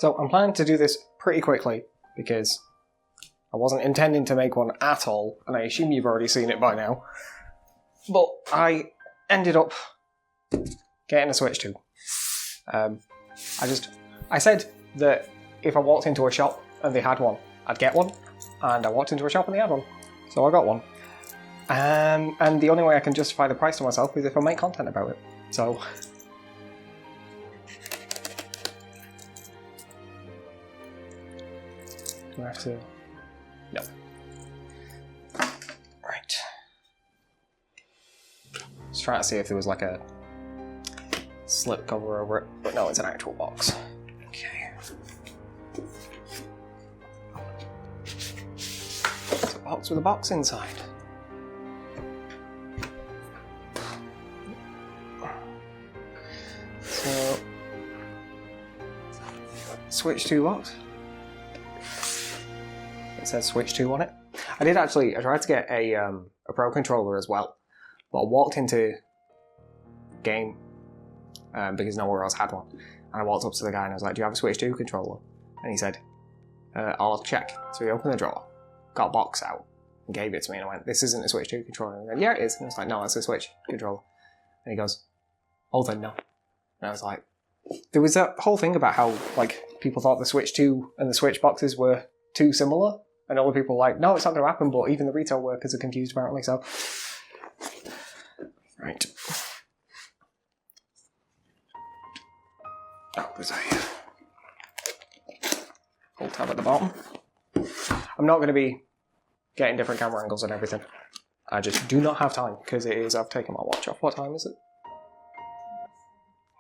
So I'm planning to do this pretty quickly because I wasn't intending to make one at all, and I assume you've already seen it by now. But I ended up getting a Switch 2. I said that if I walked into a shop and they had one, I'd get one. And I walked into a shop and they had one. So I got one. And the only way I can justify the price to myself is if I make content about it. So... do I have to... No. Right. Just trying to see if there was like a slip cover over it, but no, it's an actual box. Okay. It's a box with a box inside. So, Switch 2 box. It says Switch 2 on it. I tried to get a Pro controller as well, but I walked into game because nowhere else had one, and I walked up to the guy and I was like, "Do you have a Switch 2 controller?" And he said, "I'll check." So he opened the drawer, got a box out, and gave it to me, and I went, "This isn't a Switch 2 controller." And he went, "Yeah, it is." And I was like, "No, it's a Switch controller." And he goes, "Oh, then no." And I was like, there was that whole thing about how like people thought the Switch 2 and the Switch boxes were too similar, and other people were like, "No, it's not going to happen." But even the retail workers are confused apparently. So, right. Oh, there's a hold tab at the bottom. I'm not going to be getting different camera angles and everything. I just do not have time because it is. I've taken my watch off. What time is it?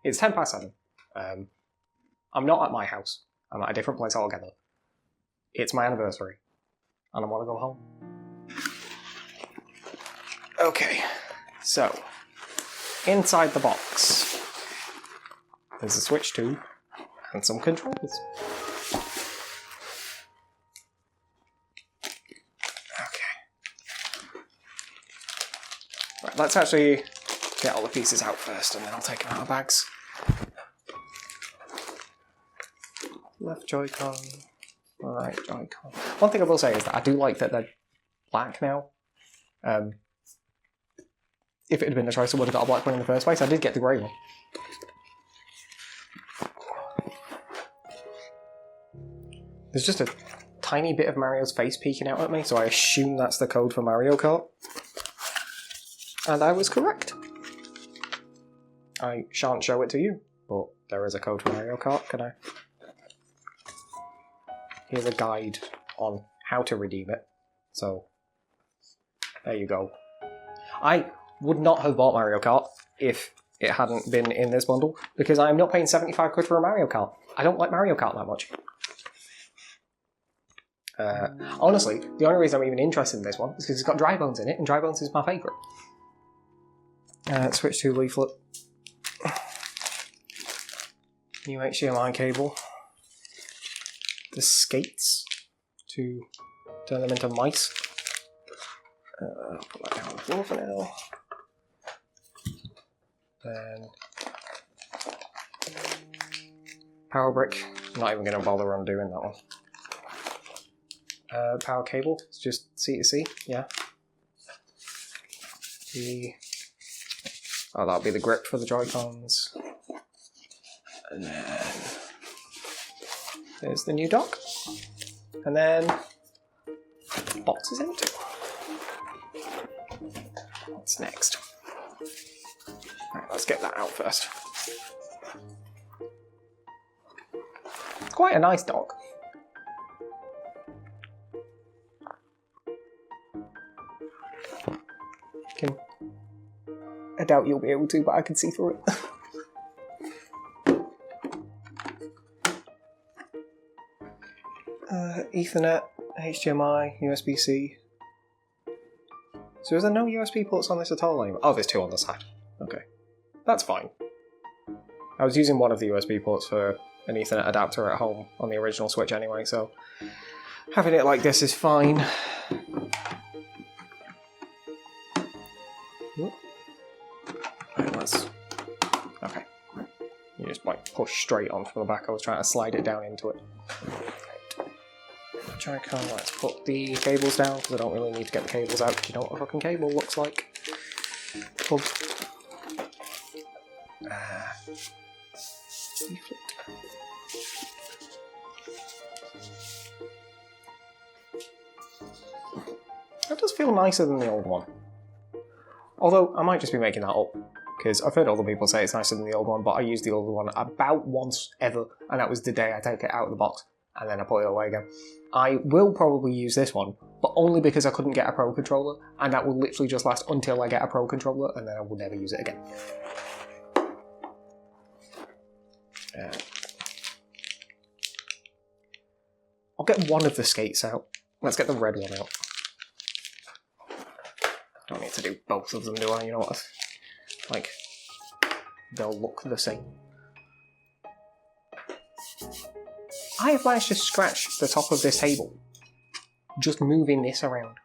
It's 7:10. I'm not at my house. I'm at a different place altogether. It's my anniversary, and I want to go home. Okay, so inside the box, there's a Switch 2 and some controllers. Okay. Right, let's actually get all the pieces out first, and then I'll take them out of bags. Left Joy-Con, right Joy-Con. One thing I will say is that I do like that they're black now. If it had been a choice, I would have got a black one in the first place. I did get the grey one. There's just a tiny bit of Mario's face peeking out at me, so I assume that's the code for Mario Kart. And I was correct. I shan't show it to you, but there is a code for Mario Kart, can I? Here's a guide on how to redeem it. So, there you go. I would not have bought Mario Kart if it hadn't been in this bundle, because I'm not paying 75 quid for a Mario Kart. I don't like Mario Kart that much. Honestly, the only reason I'm even interested in this one is because it's got Dry Bones in it, and Dry Bones is my favourite. Switch 2 leaflet. New HDMI cable. The skates to turn them into mice. I'll put that down on the floor for now. Then power brick. I'm not even going to bother undoing that one. Power cable. It's just C to C. Yeah. That'll be the grip for the Joy-Cons. And then there's the new dock. And then the box is empty. What's next? Right, let's get that out first. It's quite a nice dock. I doubt you'll be able to, but I can see through it. Ethernet, HDMI, USB-C. So is there no USB ports on this at all anymore? Oh, there's two on the side. Okay. That's fine. I was using one of the USB ports for an Ethernet adapter at home on the original Switch anyway, so having it like this is fine. Right, let's... Okay. You just like push straight on from the back. I was trying to slide it down into it. Joy-Con, let's put the cables down because I don't really need to get the cables out because you know what a fucking cable looks like. Plug. That does feel nicer than the old one. Although, I might just be making that up, because I've heard other people say it's nicer than the old one, but I used the older one about once ever, and that was the day I take it out of the box, and then I put it away again. I will probably use this one, but only because I couldn't get a Pro Controller, and that will literally just last until I get a Pro Controller, and then I will never use it again. I'll get one of the skates out. Let's get the red one out. Don't need to do both of them, do I? You know what? Like, they'll look the same. I have managed to scratch the top of this table just moving this around.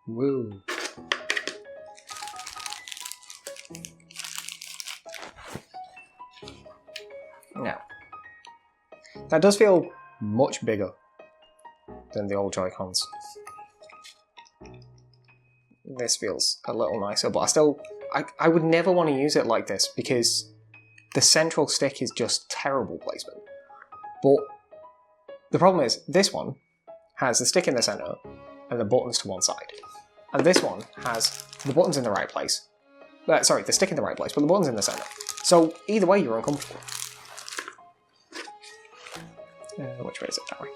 Woo. Now, that does feel much bigger than the old Joy-Cons. This feels a little nicer, but I would never want to use it like this because the central stick is just terrible placement. But the problem is, this one has the stick in the center and the buttons to one side. And this one has the buttons in the right place. Sorry, the stick in the right place, but the buttons in the center. So either way, you're uncomfortable. Which way is it? That way.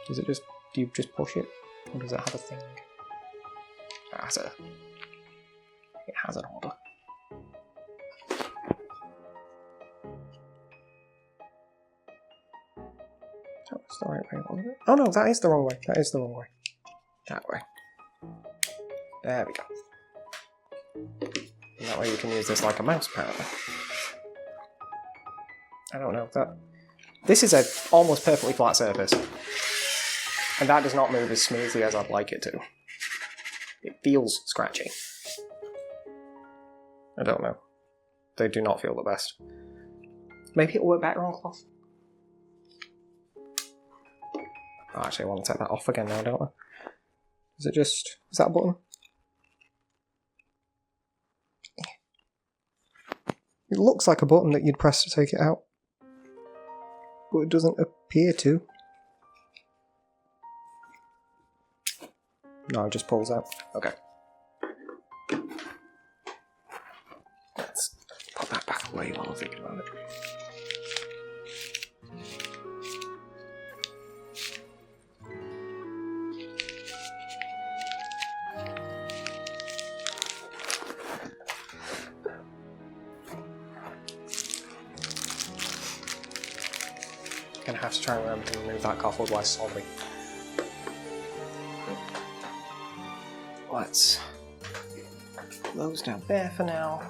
Does it just, do you just push it? Or does it have a thing? It has an order. That's the right way, wasn't it? Oh no, that is the wrong way. That is the wrong way. That way. There we go. And that way you can use this like a mouse, apparently. I don't know that. This is a almost perfectly flat surface. And that does not move as smoothly as I'd like it to. It feels scratchy. I don't know. They do not feel the best. Maybe it'll work better on cloth. Oh, actually, I want to take that off again now, don't I? Is it just... is that a button? It looks like a button that you'd press to take it out. But it doesn't appear to. No, it just pulls out. Okay. Let's put that back away while I'm thinking about it. Gonna have to try and remember to remove that cough, otherwise it's on me. Let's close down there for now.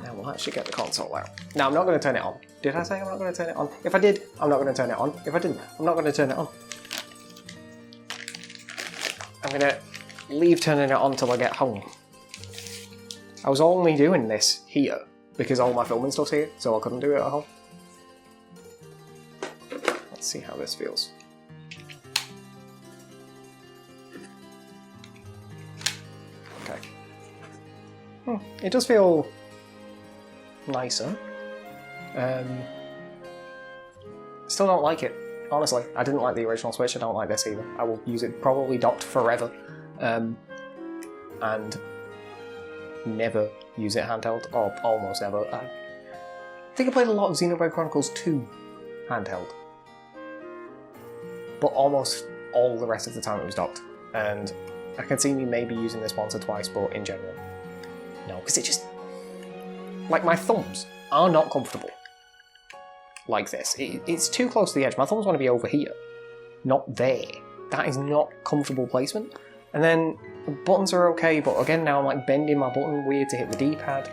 Now we'll actually get the console out. Now I'm not going to turn it on. Did I say I'm not going to turn it on? If I did, I'm not going to turn it on. If I didn't, I'm not going to turn it on. I'm going to leave turning it on till I get home. I was only doing this here because all my filming stuff's here, so I couldn't do it at home. Let's see how this feels. It does feel nicer. Still don't like it, honestly. I didn't like the original Switch, I don't like this either. I will use it probably docked forever. And never use it handheld, or almost never. I think I played a lot of Xenoblade Chronicles 2 handheld. But almost all the rest of the time it was docked. And I can see me maybe using this once or twice, but in general, no, because it just... like, my thumbs are not comfortable like this. It's too close to the edge. My thumbs want to be over here, not there. That is not comfortable placement. And then the buttons are okay, but again now I'm like bending my button weird to hit the D-pad.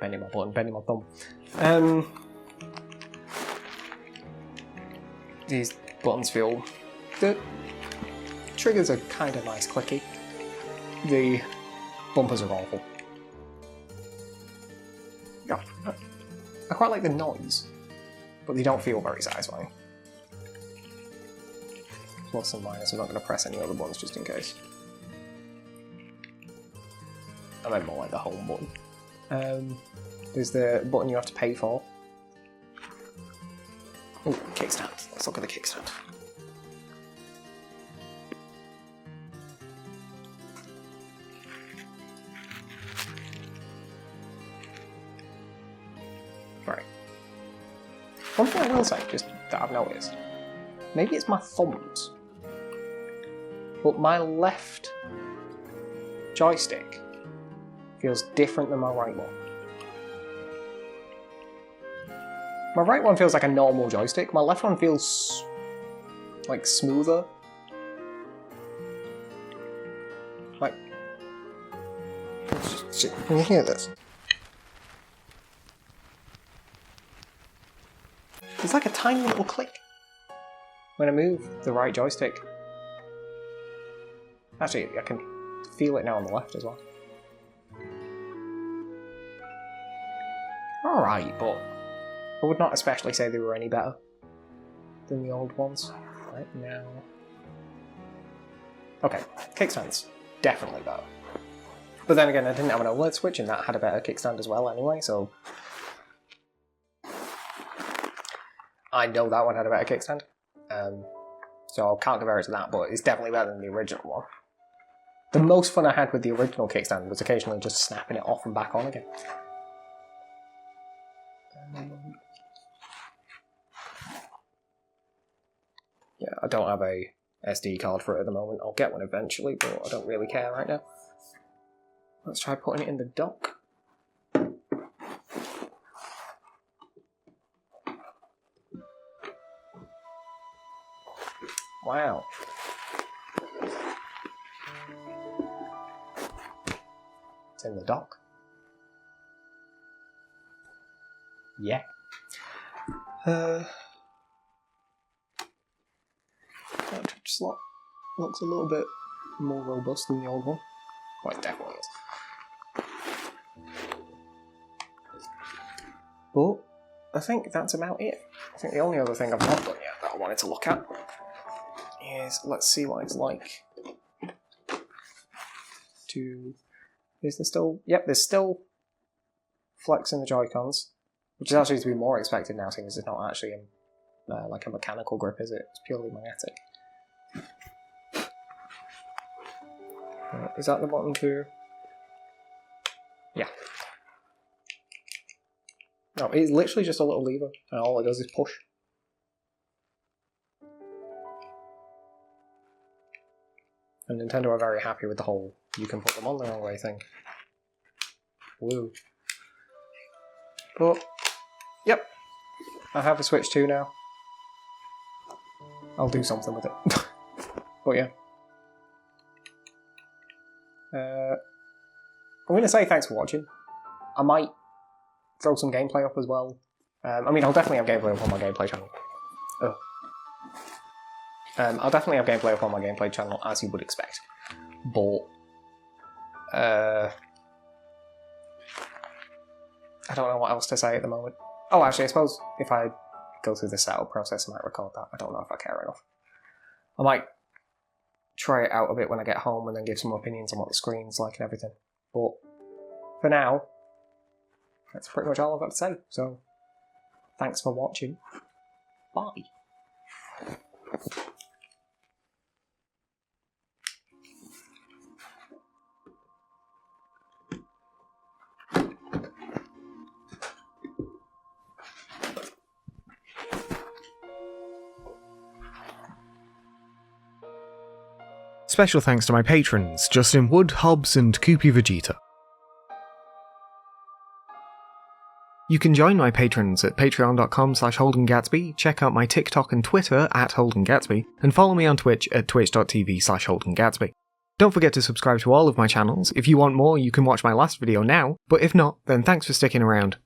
Bending my button, bending my thumb. These buttons feel... the triggers are kind of nice clicky. the bumpers are awful. Yeah, I quite like the noise, but they don't feel very satisfying. Plus and minus, I'm not going to press any other buttons just in case. I meant more like the home button. There's the button you have to pay for. Ooh, kickstand. Let's look at the kickstand. Right. One thing I will say, just that I've noticed, maybe it's my thumbs, but my left joystick feels different than my right one. My right one feels like a normal joystick, my left one feels like smoother. Like, can you hear this? It's like a tiny little click when I move the right joystick. Actually, I can feel it now on the left as well. Alright, but I would not especially say they were any better than the old ones. Right now. Okay, kickstands. Definitely better. But then again, I didn't have an OLED switch and that had a better kickstand as well anyway, so I know that one had a better kickstand. So I can't compare it to that, but it's definitely better than the original one. The most fun I had with the original kickstand was occasionally just snapping it off and back on again. Yeah, I don't have a SD card for it at the moment. I'll get one eventually, but I don't really care right now. Let's try putting it in the dock. Wow. It's in the dock. Yeah. Cartridge slot looks a little bit more robust than the old one. Well, it definitely is. But I think that's about it. I think the only other thing I've not done yet that I wanted to look at is, let's see what it's like to... Is there still... Yep, there's still flex in the Joy-Cons, which is actually to be more expected now, since it's not actually like a mechanical grip, is it? It's purely magnetic. Is that the button to... Yeah. No, it's literally just a little lever, and all it does is push. And Nintendo are very happy with the whole you can put them on the wrong way thing. Woo. But, yep. I have a Switch 2 now. I'll do something with it. But yeah. I'm going to say thanks for watching. I might throw some gameplay up as well. I mean, I'll definitely have gameplay up on my gameplay channel. Oh. I'll definitely have gameplay up on my gameplay channel, as you would expect. But... I don't know what else to say at the moment. Oh, actually, I suppose if I go through the setup process, I might record that. I don't know if I care enough. I might try it out a bit when I get home and then give some opinions on what the screen's like and everything. But for now, that's pretty much all I've got to say. So, thanks for watching. Bye. Special thanks to my patrons, Justin Wood, Hobbs and Koopy Vegeta. You can join my patrons at patreon.com/Holden Gatsby, check out my TikTok and Twitter at Holden Gatsby, and follow me on Twitch at twitch.tv/Holden Gatsby. Don't forget to subscribe to all of my channels. If you want more, you can watch my last video now, but if not, then thanks for sticking around.